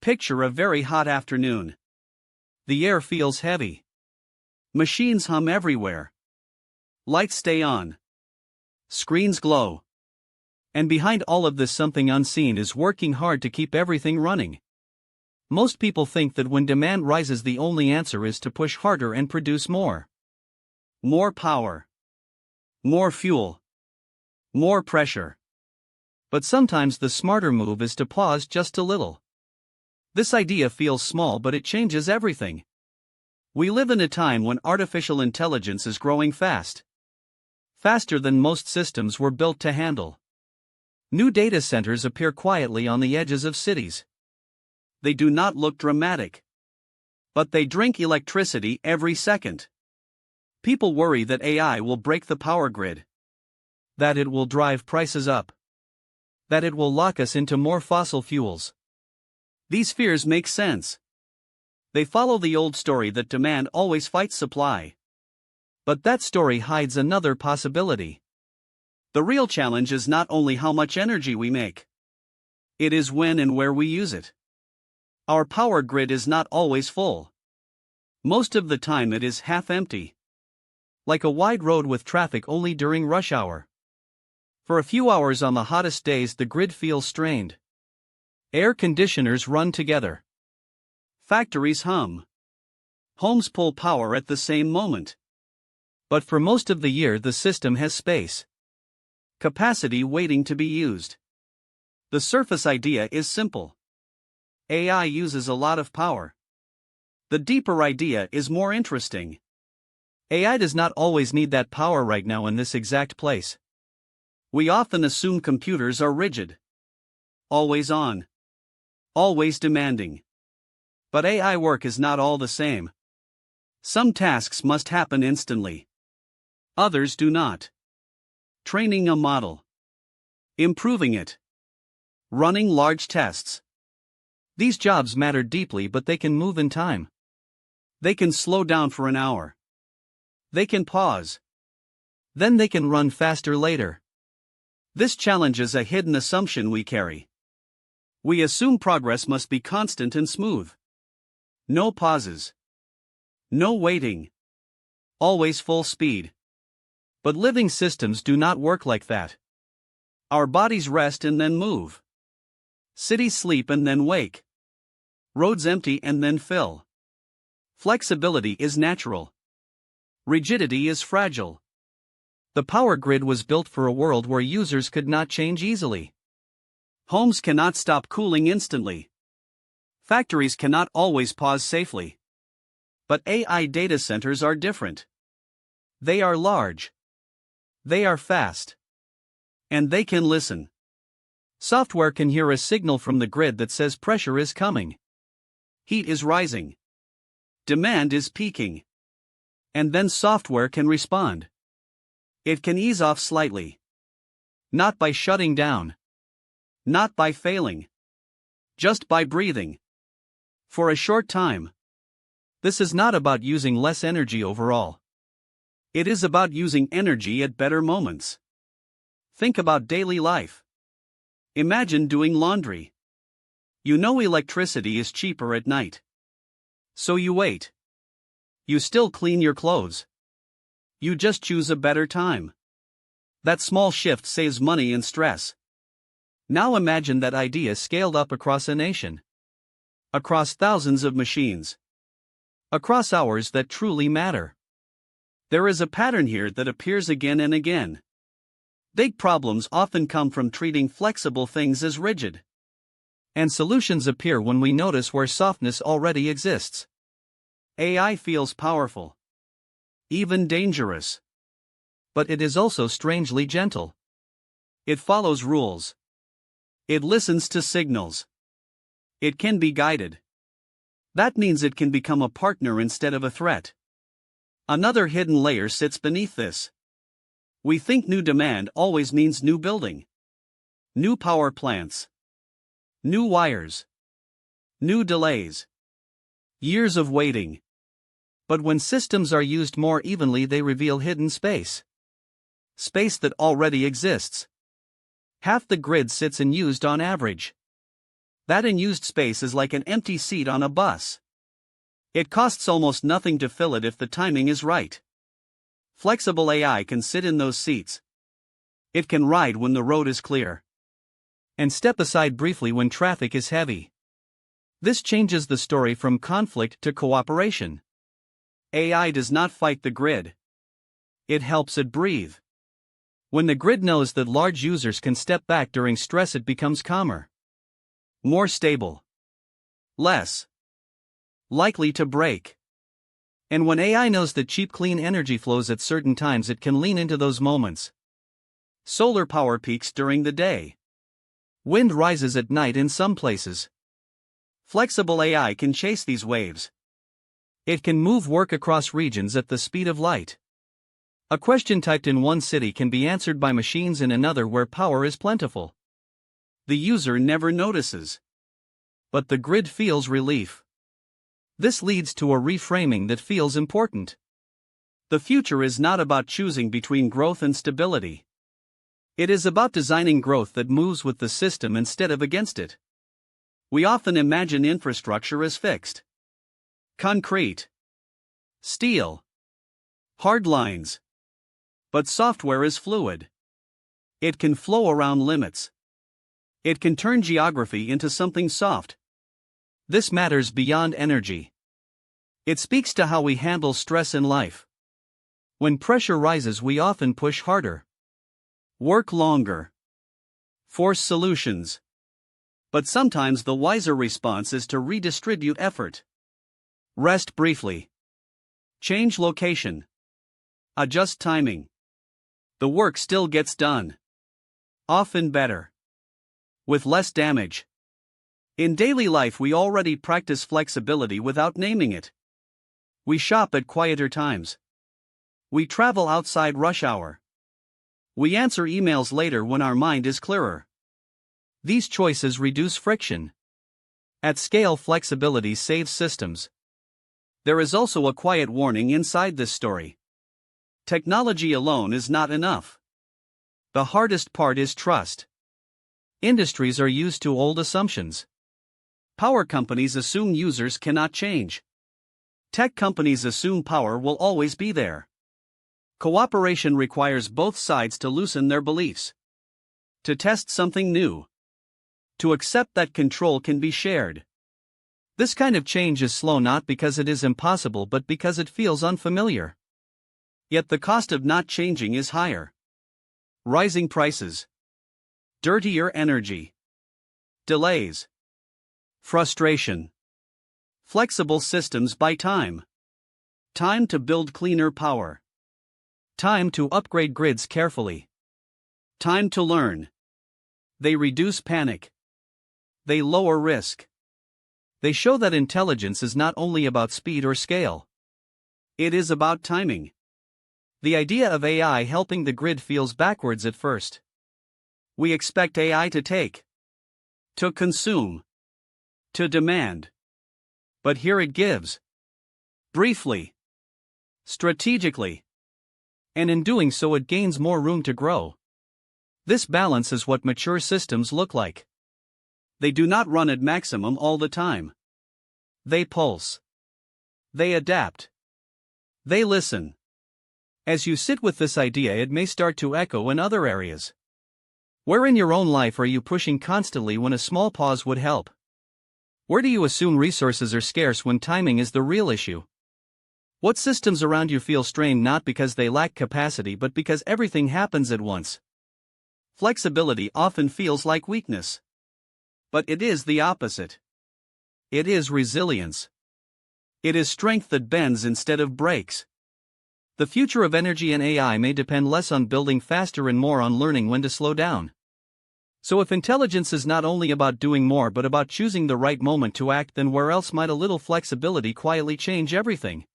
Picture a very hot afternoon. The air feels heavy. Machines hum everywhere. Lights stay on. Screens glow. And behind all of this, something unseen is working hard to keep everything running. Most people think that when demand rises, the only answer is to push harder and produce more. More power. More fuel. More pressure. But sometimes the smarter move is to pause just a little. This idea feels small, but it changes everything. We live in a time when artificial intelligence is growing fast. Faster than most systems were built to handle. New data centers appear quietly on the edges of cities. They do not look dramatic. But they drink electricity every second. People worry that AI will break the power grid. That it will drive prices up. That it will lock us into more fossil fuels. These fears make sense. They follow the old story that demand always fights supply. But that story hides another possibility. The real challenge is not only how much energy we make. It is when and where we use it. Our power grid is not always full. Most of the time it is half empty. Like a wide road with traffic only during rush hour. For a few hours on the hottest days, the grid feels strained. Air conditioners run together. Factories hum. Homes pull power at the same moment. But for most of the year, the system has space. Capacity waiting to be used. The surface idea is simple. AI uses a lot of power. The deeper idea is more interesting. AI does not always need that power right now in this exact place. We often assume computers are rigid. Always on. Always demanding. But AI work is not all the same. Some tasks must happen instantly. Others do not. Training a model. Improving it. Running large tests. These jobs matter deeply, but they can move in time. They can slow down for an hour. They can pause. Then they can run faster later. This challenges a hidden assumption we carry. We assume progress must be constant and smooth. No pauses. No waiting. Always full speed. But living systems do not work like that. Our bodies rest and then move. Cities sleep and then wake. Roads empty and then fill. Flexibility is natural. Rigidity is fragile. The power grid was built for a world where users could not change easily. Homes cannot stop cooling instantly. Factories cannot always pause safely. But AI data centers are different. They are large. They are fast. And they can listen. Software can hear a signal from the grid that says pressure is coming. Heat is rising. Demand is peaking. And then software can respond. It can ease off slightly. Not by shutting down. Not by failing. Just by breathing. For a short time. This is not about using less energy overall. It is about using energy at better moments. Think about daily life. Imagine doing laundry. You know electricity is cheaper at night. So you wait. You still clean your clothes. You just choose a better time. That small shift saves money and stress. Now imagine that idea scaled up across a nation. Across thousands of machines. Across hours that truly matter. There is a pattern here that appears again and again. Big problems often come from treating flexible things as rigid. And solutions appear when we notice where softness already exists. AI feels powerful. Even dangerous. But it is also strangely gentle. It follows rules. It listens to signals. It can be guided. That means it can become a partner instead of a threat. Another hidden layer sits beneath this. We think new demand always means new building. New power plants. New wires. New delays. Years of waiting. But when systems are used more evenly, they reveal hidden space. Space that already exists. Half the grid sits unused on average. That unused space is like an empty seat on a bus. It costs almost nothing to fill it if the timing is right. Flexible AI can sit in those seats. It can ride when the road is clear, and step aside briefly when traffic is heavy. This changes the story from conflict to cooperation. AI does not fight the grid. It helps it breathe. When the grid knows that large users can step back during stress, it becomes calmer, more stable, less likely to break. And when AI knows that cheap clean energy flows at certain times, it can lean into those moments. Solar power peaks during the day. Wind rises at night in some places. Flexible AI can chase these waves. It can move work across regions at the speed of light. A question typed in one city can be answered by machines in another where power is plentiful. The user never notices, but the grid feels relief. This leads to a reframing that feels important. The future is not about choosing between growth and stability. It is about designing growth that moves with the system instead of against it. We often imagine infrastructure as fixed. Concrete, steel, hard lines. But software is fluid. It can flow around limits. It can turn geography into something soft. This matters beyond energy. It speaks to how we handle stress in life. When pressure rises, we often push harder, work longer, force solutions. But sometimes the wiser response is to redistribute effort. Rest briefly. Change location. Adjust timing. The work still gets done. Often better. With less damage. In daily life, we already practice flexibility without naming it. We shop at quieter times. We travel outside rush hour. We answer emails later when our mind is clearer. These choices reduce friction. At scale, flexibility saves systems. There is also a quiet warning inside this story. Technology alone is not enough. The hardest part is trust. Industries are used to old assumptions. Power companies assume users cannot change. Tech companies assume power will always be there. Cooperation requires both sides to loosen their beliefs, to test something new, to accept that control can be shared. This kind of change is slow not because it is impossible but because it feels unfamiliar. Yet the cost of not changing is higher. Rising prices, dirtier energy, delays, frustration. Flexible systems buy time. Time to build cleaner power. Time to upgrade grids carefully. Time to learn. They reduce panic. They lower risk. They show that intelligence is not only about speed or scale. It is about timing. The idea of AI helping the grid feels backwards at first. We expect AI to take, to consume, to demand. But here it gives. Briefly. Strategically. And in doing so, it gains more room to grow. This balance is what mature systems look like. They do not run at maximum all the time. They pulse. They adapt. They listen. As you sit with this idea, it may start to echo in other areas. Where in your own life are you pushing constantly when a small pause would help? Where do you assume resources are scarce when timing is the real issue? What systems around you feel strained not because they lack capacity but because everything happens at once? Flexibility often feels like weakness. But it is the opposite. It is resilience. It is strength that bends instead of breaks. The future of energy and AI may depend less on building faster and more on learning when to slow down. So if intelligence is not only about doing more but about choosing the right moment to act, then where else might a little flexibility quietly change everything?